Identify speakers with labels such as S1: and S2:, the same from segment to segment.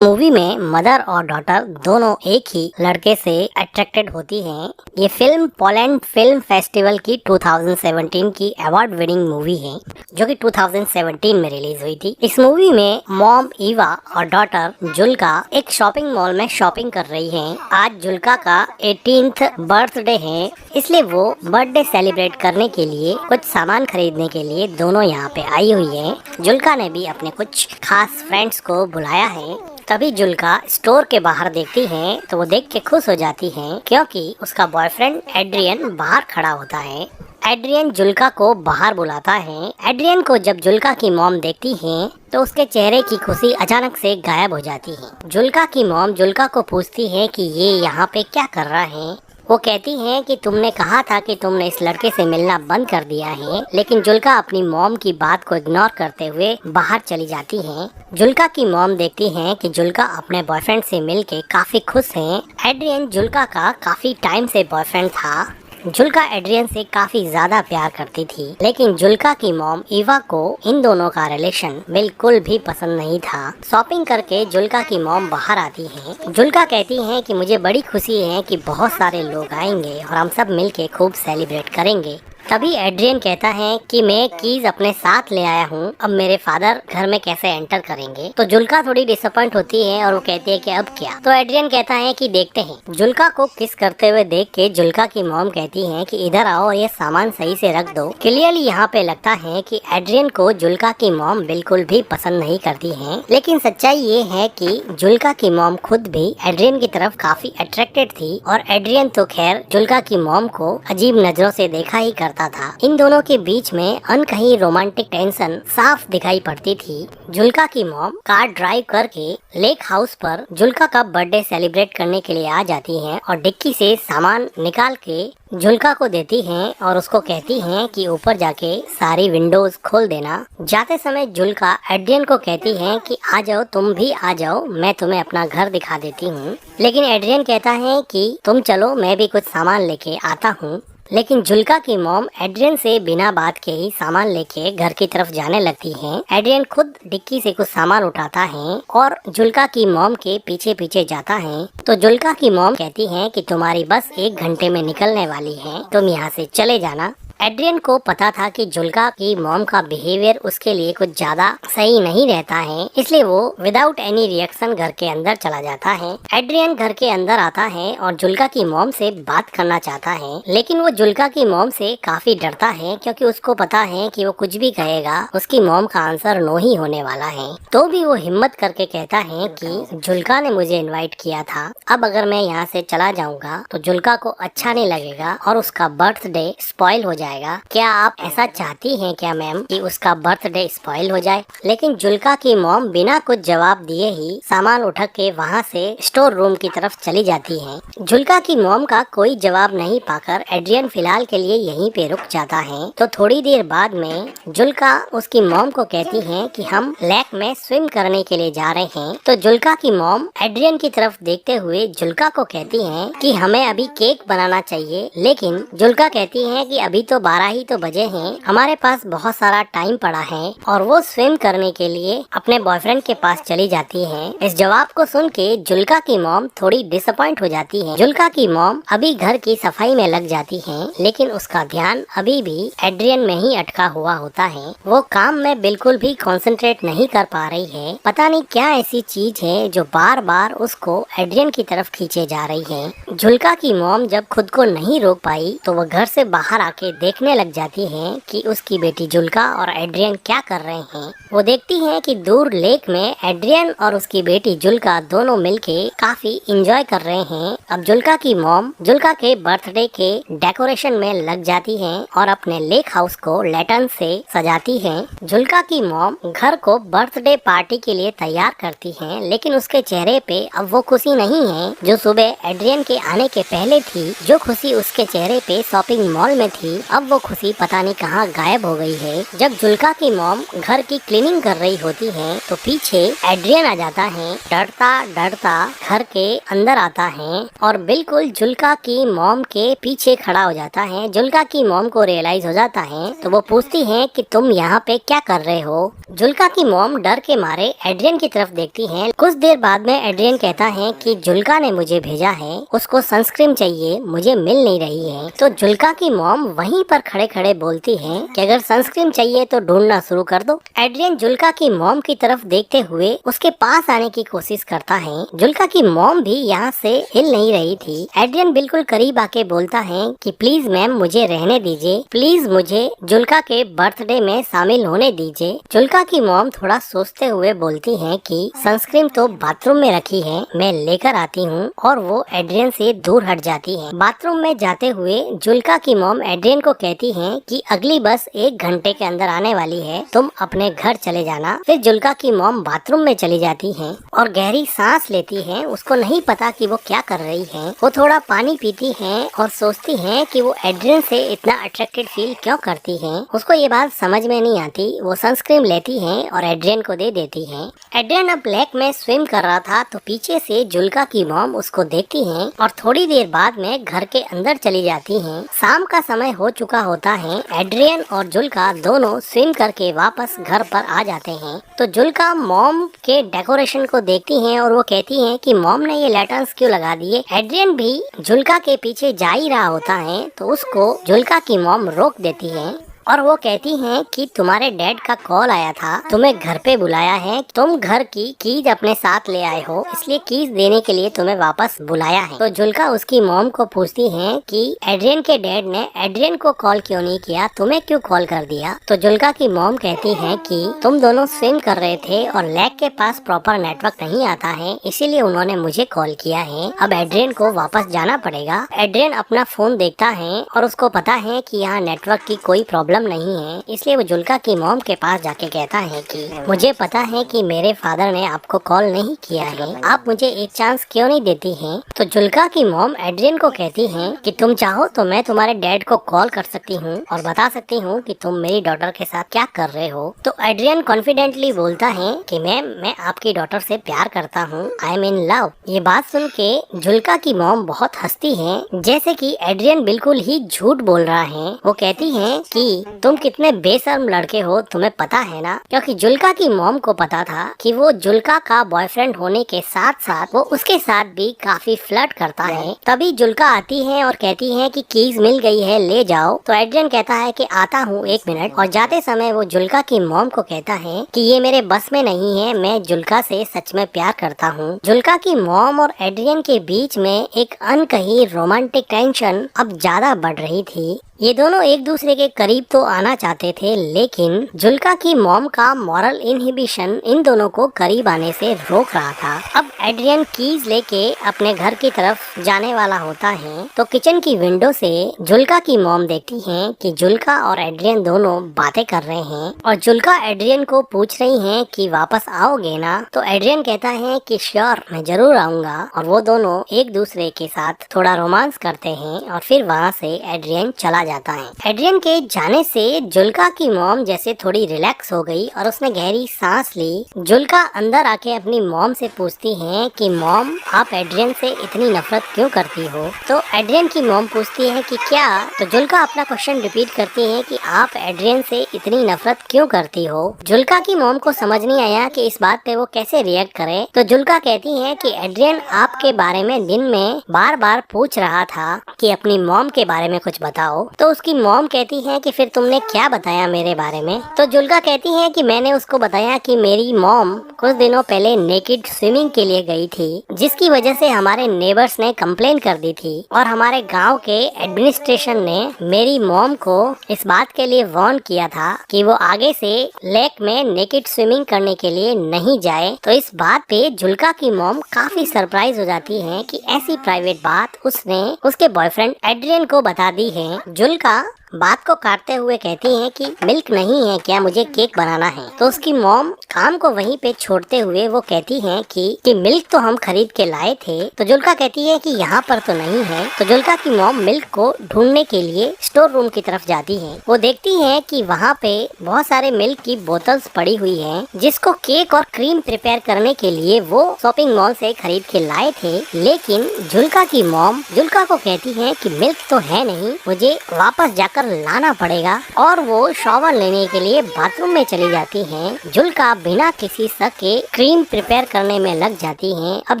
S1: Movie में mother और daughter दोनों एक ही लड़के से अट्रैक्टेड होती हैं। ये फिल्म पोलैंड फिल्म फेस्टिवल की 2017 की अवार्ड विनिंग मूवी है, जो कि 2017 में रिलीज हुई थी। इस मूवी में मॉम ईवा और डॉटर जुल्का एक शॉपिंग मॉल में शॉपिंग कर रही हैं। आज जुल्का का 18th बर्थडे है, इसलिए वो बर्थडे सेलिब्रेट करने के लिए कुछ सामान खरीदने के लिए दोनों यहाँ पे आई हुई हैं। जुल्का ने भी अपने कुछ खास फ्रेंड्स को बुलाया है। तभी जुल्का स्टोर के बाहर देखती है तो वो देख के खुश हो जाती है, क्योंकि उसका बॉयफ्रेंड एड्रियन बाहर खड़ा होता है। एड्रियन जुल्का को बाहर बुलाता है। एड्रियन को जब जुल्का की मॉम देखती है तो उसके चेहरे की खुशी अचानक से गायब हो जाती है। जुल्का की मॉम जुल्का को पूछती है कि ये यहाँ पे क्या कर रहा है। वो कहती हैं कि तुमने कहा था कि तुमने इस लड़के से मिलना बंद कर दिया है, लेकिन जुल्का अपनी मॉम की बात को इग्नोर करते हुए बाहर चली जाती है। जुल्का की मॉम देखती हैं कि जुल्का अपने बॉयफ्रेंड से मिलके काफी खुश है। एड्रियन जुल्का का काफी टाइम से बॉयफ्रेंड था। जुल्का एड्रियन से काफी ज्यादा प्यार करती थी, लेकिन जुल्का की मॉम ईवा को इन दोनों का रिलेशन बिल्कुल भी पसंद नहीं था। शॉपिंग करके जुल्का की मॉम बाहर आती है। जुल्का कहती है कि मुझे बड़ी खुशी है कि बहुत सारे लोग आएंगे और हम सब मिलके खूब सेलिब्रेट करेंगे। तभी एड्रियन कहता है कि मैं कीज अपने साथ ले आया हूँ, अब मेरे फादर घर में कैसे एंटर करेंगे। तो जुल्का थोड़ी डिसअपॉइंट होती है और वो कहती है कि अब क्या। तो एड्रियन कहता है कि देखते हैं। जुल्का को किस करते हुए देख के जुल्का की मॉम कहती है कि इधर आओ और ये सामान सही से रख दो। क्लियरली यहाँ पे लगता है कि एड्रियन को जुल्का की मॉम बिल्कुल भी पसंद नहीं करती है, लेकिन सच्चाई ये है कि जुल्का की मॉम खुद भी एड्रियन की तरफ काफी अट्रैक्टेड थी और एड्रियन तो खैर जुल्का की मॉम को अजीब नजरों से देखा ही करता था। इन दोनों के बीच में अनकही रोमांटिक टेंशन साफ दिखाई पड़ती थी। जुल्का की मॉम कार ड्राइव करके लेक हाउस पर जुल्का का बर्थडे सेलिब्रेट करने के लिए आ जाती हैं और डिक्की से सामान निकाल के जुल्का को देती हैं और उसको कहती हैं कि ऊपर जाके सारी विंडोज खोल देना। जाते समय जुल्का एड्रियन को कहती है कि आ जाओ, तुम भी आ जाओ, मैं तुम्हें अपना घर दिखा देती हूँ। लेकिन एड्रियन कहता है कि तुम चलो, मैं भी कुछ सामान लेके आता हूँ। लेकिन जुल्का की मॉम एड्रियन से बिना बात के ही सामान लेके घर की तरफ जाने लगती है। एड्रियन खुद डिक्की से कुछ सामान उठाता है और जुल्का की मॉम के पीछे पीछे जाता है। तो जुल्का की मॉम कहती है कि तुम्हारी बस 1 घंटे में निकलने वाली है, तुम यहाँ से चले जाना। एड्रियन को पता था कि जुल्का की मॉम का बिहेवियर उसके लिए कुछ ज्यादा सही नहीं रहता है, इसलिए वो विदाउट एनी रिएक्शन घर के अंदर चला जाता है। एड्रियन घर के अंदर आता है और जुल्का की मॉम से बात करना चाहता है, लेकिन वो जुल्का की मॉम से काफी डरता है, क्योंकि उसको पता है कि वो कुछ भी कहेगा उसकी मॉम का आंसर नो ही होने वाला है। तो भी वो हिम्मत करके कहता है कि जुल्का ने मुझे इन्वाइट किया था, अब अगर मैं यहाँ से चला जाऊंगा तो जुल्का को अच्छा नहीं लगेगा और उसका बर्थडे स्पॉइल हो जाएगा। क्या आप ऐसा चाहती हैं क्या मैम कि उसका बर्थडे स्पॉइल हो जाए? लेकिन जुल्का की मॉम बिना कुछ जवाब दिए ही सामान उठा के वहाँ से स्टोर रूम की तरफ चली जाती है। जुल्का की मॉम का कोई जवाब नहीं पाकर एड्रियन फिलहाल के लिए यहीं पे रुक जाता है। तो थोड़ी देर बाद में जुल्का उसकी मॉम को कहती है कि हम लेक में स्विम करने के लिए जा रहे हैं। तो जुल्का की मॉम एड्रियन की तरफ देखते हुए जुल्का को कहती है कि हमें अभी केक बनाना चाहिए, लेकिन जुल्का कहती है कि अभी तो 12 ही तो बजे हैं, हमारे पास बहुत सारा टाइम पड़ा है, और वो स्विम करने के लिए अपने बॉयफ्रेंड के पास चली जाती है। इस जवाब को सुन के जुल्का की मॉम थोड़ी डिसअपॉइंट हो जाती है। जुल्का की मॉम अभी घर की सफाई में लग जाती है, लेकिन उसका ध्यान अभी भी एड्रियन में ही अटका हुआ होता है। वो काम में बिल्कुल भी कंसंट्रेट नहीं कर पा रही है। पता नहीं क्या ऐसी चीज है जो बार बार उसको एड्रियन की तरफ खींचे जा रही है। जुल्का की मॉम जब खुद को नहीं रोक पाई तो वो घर से बाहर आके देखने लग जाती है कि उसकी बेटी जुल्का और एड्रियन क्या कर रहे हैं। वो देखती है कि दूर लेक में एड्रियन और उसकी बेटी जुल्का दोनों मिलके काफी इंजॉय कर रहे हैं। अब जुल्का की मॉम जुल्का के बर्थडे के डेकोरेशन में लग जाती है और अपने लेक हाउस को लैटर्न से सजाती है। जुल्का की मॉम घर को बर्थडे पार्टी के लिए तैयार करती है, लेकिन उसके चेहरे पे अब वो खुशी नहीं है जो सुबह एड्रियन के आने के पहले थी। जो खुशी उसके चेहरे पे शॉपिंग मॉल में थी, अब वो खुशी पता नहीं कहाँ गायब हो गई है। जब जुल्का की मॉम घर की क्लीनिंग कर रही होती है तो पीछे एड्रियन आ जाता है। डरता डरता घर के अंदर आता है और बिल्कुल जुल्का की मॉम के पीछे खड़ा हो जाता है। जुल्का की मॉम को रियलाइज हो जाता है तो वो पूछती है कि तुम यहाँ पे क्या कर रहे हो। जुल्का की मॉम डर के मारे एड्रियन की तरफ देखती है। कुछ देर बाद में एड्रियन कहता है कि जुल्का ने मुझे भेजा है, उसको सनस्क्रीन चाहिए, मुझे मिल नहीं रही है। तो जुल्का की मॉम वहीं पर खड़े खड़े बोलती है कि अगर सनस्क्रीन चाहिए तो ढूंढना शुरू कर दो। एड्रियन जुल्का की मॉम की तरफ देखते हुए उसके पास आने की कोशिश करता है। जुल्का की मॉम भी यहाँ से हिल नहीं रही थी। एड्रियन बिल्कुल करीब आके बोलता है कि प्लीज मैम मुझे रहने दीजिए, प्लीज मुझे जुल्का के बर्थडे में शामिल होने दीजिए। जुल्का की मॉम थोड़ा सोचते हुए बोलती है कि सनस्क्रीन तो बाथरूम में रखी है, मैं लेकर आती हूँ, और वो एड्रियन से दूर हट जाती है। बाथरूम में जाते हुए जुल्का की मॉम एड्रियन को कहती है कि अगली बस 1 घंटे के अंदर आने वाली है, तुम अपने घर चले जाना। फिर जुल्का की मॉम बाथरूम में चली जाती है और गहरी सांस लेती है। उसको नहीं पता कि वो क्या कर रही है। वो थोड़ा पानी पीती है और सोचती है कि वो एड्रियन से इतना अट्रैक्टेड फील क्यों करती है। उसको ये बात समझ में नहीं आती। वो सनस्क्रीन लेती है और एड्रियन को दे देती है। एड्रियन अब लेक में स्विम कर रहा था तो पीछे से जुल्का की मॉम उसको देखती है और थोड़ी देर बाद में घर के अंदर चली जाती है। शाम का समय हो चुका होता है। एड्रियन और जुल्का दोनों स्विम करके वापस घर पर आ जाते हैं। तो जुल्का मॉम के डेकोरेशन को देखती है और वो कहती है कि मॉम ने ये लैटर्न्स क्यों लगा दिए। एड्रियन भी जुल्का के पीछे जा ही रहा होता है तो उसको जुल्का की मॉम रोक देती है और वो कहती हैं कि तुम्हारे डैड का कॉल आया था, तुम्हें घर पे बुलाया है, तुम घर की कीज अपने साथ ले आए हो, इसलिए कीज देने के लिए तुम्हें वापस बुलाया है। तो जुल्का उसकी मॉम को पूछती है कि एड्रियन के डैड ने एड्रियन को कॉल क्यों नहीं किया, तुम्हें क्यों कॉल कर दिया। तो जुल्का की मॉम कहती है कि तुम दोनों स्विम कर रहे थे और लेक के पास प्रॉपर नेटवर्क नहीं आता है, इसीलिए उन्होंने मुझे कॉल किया है। अब एड्रियन को वापस जाना पड़ेगा। एड्रियन अपना फोन देखता है और उसको पता है कि यहाँ नेटवर्क की कोई प्रॉब्लम नहीं है, इसलिए वो जुल्का की मॉम के पास जाके कहता है कि मुझे पता है कि मेरे फादर ने आपको कॉल नहीं किया है, आप मुझे एक चांस क्यों नहीं देती हैं। तो जुल्का की मॉम एड्रियन को कहती है कि तुम चाहो तो मैं तुम्हारे डैड को कॉल कर सकती हूँ और बता सकती हूँ कि तुम मेरी डॉटर के साथ क्या कर रहे हो। तो एड्रियन कॉन्फिडेंटली बोलता है कि मैम मैं आपकी डॉटर से प्यार करता हूँ, आई एम इन लव। ये बात सुन के जुल्का की मॉम बहुत हंसती है, जैसे कि एड्रियन बिल्कुल ही झूठ बोल रहा है। वो कहती है कि तुम कितने बेशर्म लड़के हो, तुम्हें पता है ना। क्योंकि जुल्का की मॉम को पता था कि वो जुल्का का बॉयफ्रेंड होने के साथ साथ वो उसके साथ भी काफी फ्लर्ट करता है। तभी जुल्का आती है और कहती है कि कीज मिल गई है, ले जाओ। तो एड्रियन कहता है कि आता हूँ 1 मिनट, और जाते समय वो जुल्का की मॉम को कहता है कि ये मेरे बस में नहीं है, मैं जुल्का से सच में प्यार करता हूँ। जुल्का की मॉम और एड्रियन के बीच में एक अनकही रोमांटिक टेंशन अब ज्यादा बढ़ रही थी। ये दोनों एक दूसरे के करीब तो आना चाहते थे, लेकिन जुल्का की मॉम का मॉरल इनहिबिशन इन दोनों को करीब आने से रोक रहा था। अब एड्रियन कीज लेके अपने घर की तरफ जाने वाला होता है तो किचन की विंडो से जुल्का की मॉम देखती है कि जुल्का और एड्रियन दोनों बातें कर रहे हैं और जुल्का एड्रियन को पूछ रही है कि वापस आओगे ना। तो एड्रियन कहता है कि श्योर, मैं जरूर आऊंगा, और वो दोनों एक दूसरे के साथ थोड़ा रोमांस करते हैं और फिर वहाँ से एड्रियन चला जाता है। एड्रियन के जाने से जुल्का की मॉम जैसे थोड़ी रिलैक्स हो गई और उसने गहरी सांस ली। जुल्का अंदर आके अपनी मॉम से पूछती है कि मॉम आप एड्रियन से इतनी नफरत क्यों करती हो। तो एड्रियन की मॉम पूछती है कि क्या। तो जुल्का अपना क्वेश्चन रिपीट करती है कि आप एड्रियन से इतनी नफरत क्यों करती हो। जुल्का की मॉम को समझ नहीं आया कि इस बात पे वो कैसे रिएक्ट करे। तो जुल्का कहती है कि एड्रियन आपके बारे में दिन में बार बार पूछ रहा था कि अपनी मॉम के बारे में कुछ बताओ। तो उसकी मॉम कहती है कि फिर तुमने क्या बताया मेरे बारे में। तो जुल्का कहती है कि मैंने उसको बताया कि मेरी मॉम कुछ दिनों पहले नेकेड स्विमिंग के लिए गई थी, जिसकी वजह से हमारे नेबर्स ने कंप्लेन कर दी थी और हमारे गांव के एडमिनिस्ट्रेशन ने मेरी मॉम को इस बात के लिए वार्न किया था कि वो आगे से लेक में नेकेड स्विमिंग करने के लिए नहीं जाए। तो इस बात पे जुल्का की मॉम काफी सरप्राइज हो जाती है कि ऐसी प्राइवेट बात उसने उसके बॉयफ्रेंड एड्रियन को बता दी है। जुल्का बात को काटते हुए कहती हैं कि मिल्क नहीं है क्या, मुझे केक बनाना है। तो उसकी मॉम काम को वहीं पे छोड़ते हुए वो कहती हैं कि मिल्क तो हम खरीद के लाए थे। तो जुल्का कहती है कि यहाँ पर तो नहीं है। तो जुल्का की मॉम मिल्क को ढूंढने के लिए स्टोर रूम की तरफ जाती है। वो देखती है कि वहाँ पे बहुत सारे मिल्क की बोतल्स पड़ी हुई हैं, जिसको केक और क्रीम प्रिपेयर करने के लिए वो शॉपिंग मॉल से खरीद के लाए थे। लेकिन जुल्का की मॉम जुल्का को कहती है कि मिल्क तो है नहीं, मुझे वापस जाकर लाना पड़ेगा। और वो शॉवर लेने के लिए बाथरूम में चली जाती हैं। जुल्का बिना किसी शक के क्रीम प्रिपेयर करने में लग जाती हैं। अब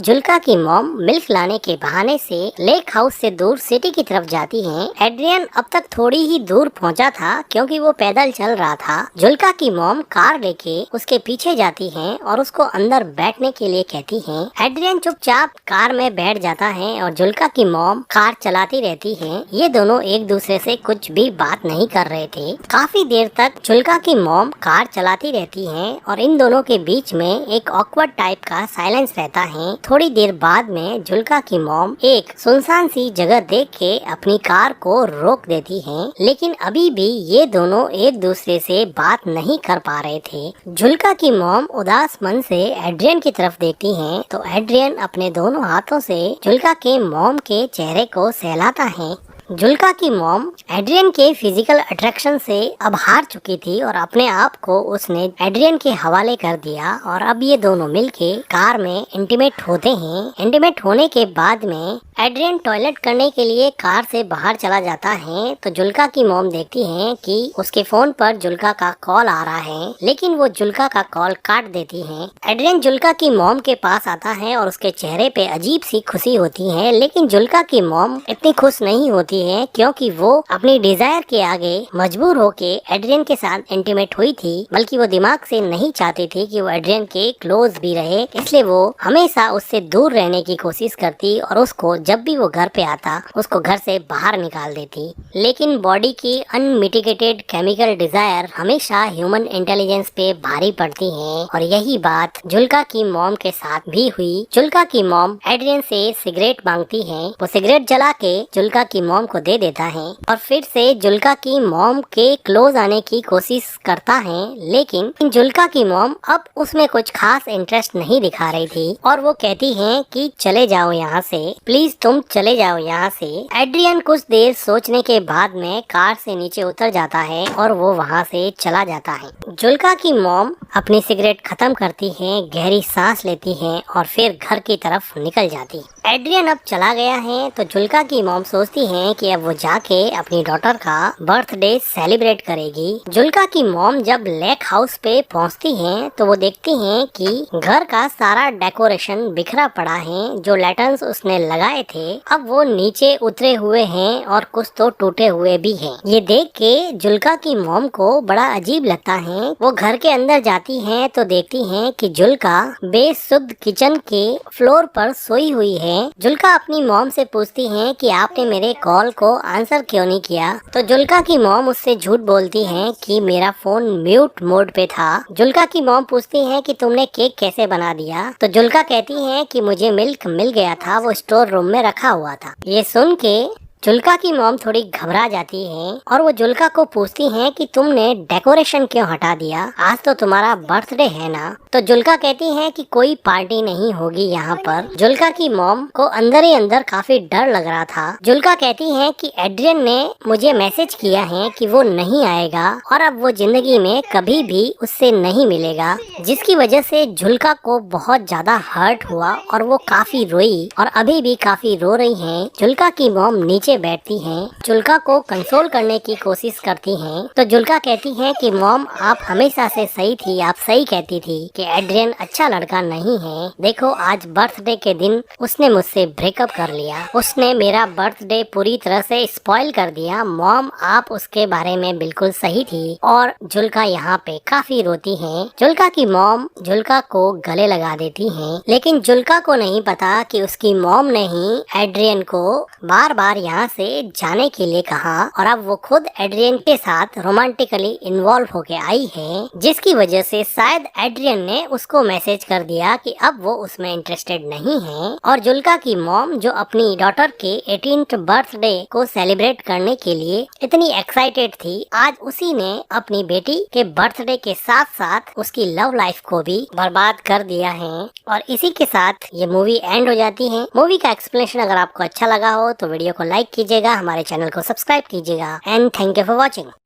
S1: जुल्का की मॉम मिल्क लाने के बहाने से लेक हाउस से दूर सिटी की तरफ जाती हैं। एड्रियन अब तक थोड़ी ही दूर पहुंचा था क्योंकि वो पैदल चल रहा था। जुल्का की मॉम कार लेके उसके पीछे जाती हैं और उसको अंदर बैठने के लिए कहती हैं। एड्रियन चुपचाप कार में बैठ जाता है और जुल्का की मॉम कार चलाती रहती है। ये दोनों एक दूसरे से कुछ भी बात नहीं कर रहे थे। काफी देर तक जुल्का की मॉम कार चलाती रहती है और इन दोनों के बीच में एक ऑकवर्ड टाइप का साइलेंस रहता है। थोड़ी देर बाद में जुल्का की मॉम एक सुनसान सी जगह देख के अपनी कार को रोक देती है। लेकिन अभी भी ये दोनों एक दूसरे से बात नहीं कर पा रहे थे। जुल्का की मॉम उदास मन से एड्रियन की तरफ देखती हैं तो एड्रियन अपने दोनों हाथों से जुल्का के मॉम के चेहरे को सहलाता है। जुल्का की मॉम एड्रियन के फिजिकल अट्रैक्शन से अब हार चुकी थी और अपने आप को उसने एड्रियन के हवाले कर दिया और अब ये दोनों मिलके कार में इंटीमेट होते हैं। इंटीमेट होने के बाद में एड्रियन टॉयलेट करने के लिए कार से बाहर चला जाता है। तो जुल्का की मॉम देखती है कि उसके फोन पर जुल्का का कॉल आ रहा है, लेकिन वो जुल्का का कॉल काट देती है। एड्रियन जुल्का की मॉम के पास आता है और उसके चेहरे पे अजीब सी खुशी होती है। लेकिन जुल्का की मॉम इतनी खुश नहीं होती है क्योंकि वो अपनी डिजायर के आगे मजबूर होके एड्रियन के साथ इंटीमेट हुई थी, बल्कि वो दिमाग से नहीं चाहती थी कि वो एड्रियन के क्लोज भी रहे। इसलिए वो हमेशा उससे दूर रहने की कोशिश करती और उसको जब भी वो घर पे आता उसको घर से बाहर निकाल देती। लेकिन बॉडी की अनमिटिगेटेड केमिकल डिजायर हमेशा ह्यूमन इंटेलिजेंस पे भारी पड़ती है और यही बात जुल्का की मॉम के साथ भी हुई। जुल्का की मॉम एड्रियन से सिगरेट मांगती है। वो सिगरेट जला के जुल्का की मॉम को दे देता है और फिर से जुल्का की मॉम के क्लोज आने की कोशिश करता है। लेकिन जुल्का की मॉम अब उसमें कुछ खास इंटरेस्ट नहीं दिखा रही थी और वो कहती है कि चले जाओ यहाँ से, प्लीज तुम चले जाओ यहाँ से। एड्रियन कुछ देर सोचने के बाद में कार से नीचे उतर जाता है और वो वहाँ से चला जाता है। जुल्का की मॉम अपनी सिगरेट खत्म करती है, गहरी सांस लेती है और फिर घर की तरफ निकल जाती। एड्रियन अब चला गया है तो जुल्का की मॉम सोचती है कि अब वो जाके अपनी डॉटर का बर्थडे सेलिब्रेट करेगी। जुल्का की मॉम जब लेक हाउस पे पहुंचती हैं तो वो देखती हैं कि घर का सारा डेकोरेशन बिखरा पड़ा है। जो लैटर्न्स उसने लगाए थे अब वो नीचे उतरे हुए हैं और कुछ तो टूटे हुए भी हैं। ये देख के जुल्का की मॉम को बड़ा अजीब लगता है। वो घर के अंदर जाती हैं तो देखती हैं कि जुल्का बेसुध किचन के फ्लोर पर सोई हुई है। जुल्का अपनी मॉम से पूछती है कि आपने मेरे कॉल को आंसर क्यों नहीं किया। तो जुल्का की मॉम उससे झूठ बोलती है कि मेरा फोन म्यूट मोड पे था। जुल्का की मॉम पूछती है कि तुमने केक कैसे बना दिया। तो जुल्का कहती है कि मुझे मिल्क मिल गया था, वो स्टोर रूम में रखा हुआ था। ये सुन के जुल्का की मॉम थोड़ी घबरा जाती है और वो जुल्का को पूछती हैं कि तुमने डेकोरेशन क्यों हटा दिया, आज तो तुम्हारा बर्थडे है ना। तो जुल्का कहती है कि कोई पार्टी नहीं होगी यहाँ पर। जुल्का की मॉम को अंदर ही अंदर काफी डर लग रहा था। जुल्का कहती है कि एड्रियन ने मुझे मैसेज किया है कि वो नहीं आएगा और अब वो जिंदगी में कभी भी उससे नहीं मिलेगा, जिसकी वजह से जुल्का को बहुत ज्यादा हर्ट हुआ और वो काफी रोई और अभी भी काफी रो रही है। जुल्का की मॉम नीचे बैठती हैं, जुल्का को कंसोल करने की कोशिश करती हैं। तो जुल्का कहती है कि मॉम आप हमेशा से सही थी, आप सही कहती थी कि एड्रियन अच्छा लड़का नहीं है। देखो आज बर्थडे के दिन उसने मुझसे ब्रेकअप कर लिया, उसने मेरा बर्थडे पूरी तरह से स्पॉइल कर दिया। मॉम आप उसके बारे में बिल्कुल सही थी। और जुल्का यहाँ पे काफी रोती है। जुल्का की मॉम जुल्का को गले लगा देती है, लेकिन जुल्का को नहीं पता कि उसकी मॉम ने ही एड्रियन को बार बार यहाँ वहाँ से जाने के लिए कहा और अब वो खुद एड्रियन के साथ रोमांटिकली इन्वॉल्व होके आई है, जिसकी वजह से शायद एड्रियन ने उसको मैसेज कर दिया कि अब वो उसमें इंटरेस्टेड नहीं है। और जुल्का की मॉम जो अपनी डॉटर के 18th बर्थडे को सेलिब्रेट करने के लिए इतनी एक्साइटेड थी, आज उसी ने अपनी बेटी के बर्थडे के साथ साथ उसकी लव लाइफ को भी बर्बाद कर दिया है। और इसी के साथ ये मूवी एंड हो जाती है। मूवी का एक्सप्लेनेशन अगर आपको अच्छा लगा हो तो वीडियो को लाइक कीजिएगा, हमारे चैनल को सब्सक्राइब कीजिएगा and thank you for watching.